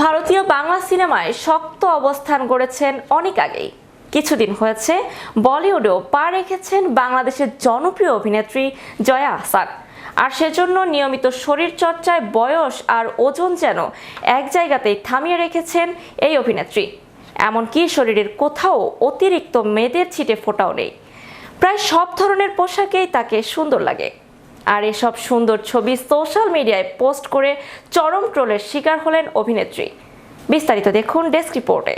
ভারতীয় বাংলা সিনেমায় শক্ত অবস্থান গড়েছেন অনেক আগেই। কিছুদিন হয়েছে বলিউডেও পা রেখেছেন বাংলাদেশের জনপ্রিয় অভিনেত্রী জয়া আহসান। আর সেজন্য নিয়মিত শরীর চর্চায় বয়স আর ওজন যেন এক জায়গাতেই থামিয়ে রেখেছেন এই অভিনেত্রী। এমনকি শরীরের কোথাও অতিরিক্ত মেদের ছিটে ফোঁটাও নেই। প্রায় সব ধরনের পোশাকেই তাকে সুন্দর লাগে। আর এসব সুন্দর ছবি সোশ্যাল মিডিয়ায় পোস্ট করে চরম ট্রোলের শিকার হলেন অভিনেত্রী। বিস্তারিত দেখুন ডেস্ক রিপোর্টে।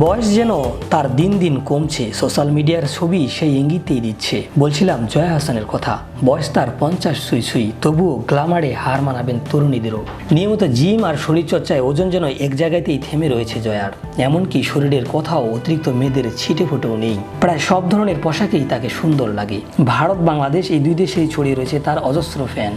বয়স যেন তার দিন দিন কমছে, সোশ্যাল মিডিয়ার ছবি সেই ইঙ্গিতেই দিচ্ছে। বলছিলাম জয়া আহসানের কথা, বয়স তার 50 ছুঁই ছুঁই, তবুও গ্ল্যামারে হার মানাবেন তরুণীদেরও। নিয়মিত জিম আর শরীরচর্চায় ওজন যেন এক জায়গাতেই থেমে রয়েছে জয়ার। এমনকি শরীরের কোথাও অতিরিক্ত মেদের ছিটে ফোটেও নেই। প্রায় সব ধরনের পোশাকেই তাকে সুন্দর লাগে। ভারত বাংলাদেশ এই দুই দেশেই ছড়িয়ে রয়েছে তার অজস্র ফ্যান।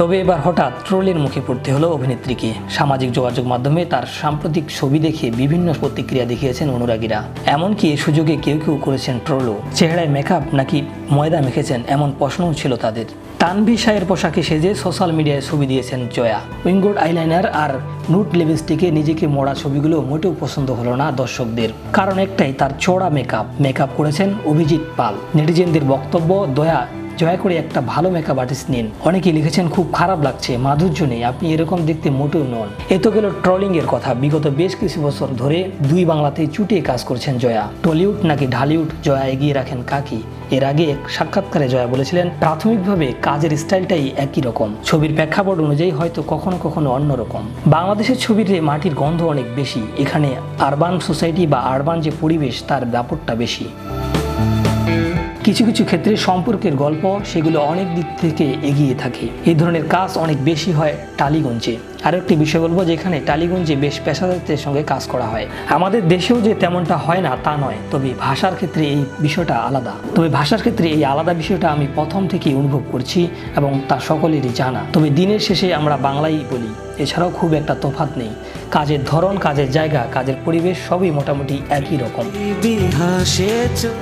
তবে এবার হঠাৎ ট্রোলের মুখে পড়তে হলো অভিনেত্রীকে। সামাজিক যোগাযোগ মাধ্যমে তার সাম্প্রতিক ছবি দেখে বিভিন্ন প্রতিক্রিয়া দেখিয়েছেন অনুরাগীরা। এমনকি এ সুযোগে কেউ কেউ করেছেন ট্রোলও। চেহারায় মেকআপ নাকি ময়দা মেখেছেন এমন প্রশ্নও ছিল তাদের। তানভীর শাহের পোশাকে সেজে সোশ্যাল মিডিয়ায় ছবি দিয়েছেন জয়া। উইঙ্গড আইলাইনার আর নুট লিপস্টিকে নিজেকে মোড়া ছবিগুলো মোটেও পছন্দ হলো না দর্শকদের। কারণ একটাই, তার চড়া মেকআপ করেছেন অভিজিৎ পাল। নেটিজেনদের বক্তব্য, জয়া করে একটা ভালো মেকআপ আর্টিস্ট নিন। অনেকেই লিখেছেন খুব খারাপ লাগছে, মাধুর্য নেই, আপনি এরকম দেখতে মোটেও নন। এ তো গেল ট্রলিং এর কথা। বিগত বেশ কিছু বছর ধরে দুই বাংলাতেই চুটিয়ে কাজ করছেন জয়া। টলিউড নাকি ঢালিউড, জয়া এগিয়ে রাখেন কাকি। এর আগে এক সাক্ষাৎকারে জয়া বলেছিলেন, প্রাথমিকভাবে কাজের স্টাইলটাই একই রকম, ছবির প্রেক্ষাপট অনুযায়ী হয়তো কখনো কখনো অন্যরকম। বাংলাদেশের ছবিতে মাটির গন্ধ অনেক বেশি, এখানে আরবান সোসাইটি বা আরবান যে পরিবেশ তার ব্যাপারটা বেশি। কিছু কিছু ক্ষেত্রে সম্পর্কের গল্প সেগুলো অনেক দিক থেকে এগিয়ে থাকে। এই ধরনের কাজ অনেক বেশি হয় টালিগঞ্জে। আরও একটি বিষয় বলবো, যেখানে টালিগঞ্জে বেশ পেশাদারদের সঙ্গে কাজ করা হয়। আমাদের দেশেও যে তেমনটা হয় না তা নয়, তবে ভাষার ক্ষেত্রে এই বিষয়টা আলাদা। এই আলাদা বিষয়টা আমি প্রথম থেকেই অনুভব করছি এবং তা সকলেরই জানা। তবে দিনের শেষে আমরা বাংলাই বলি, এছাড়াও খুব একটা তফাৎ নেই। কাজের ধরন, কাজের জায়গা, কাজের পরিবেশ সবই মোটামুটি একই রকম।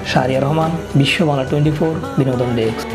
শাহরিয়ার রহমান, বিশ্ব বাংলা 24, বিনোদন ডেস্ক।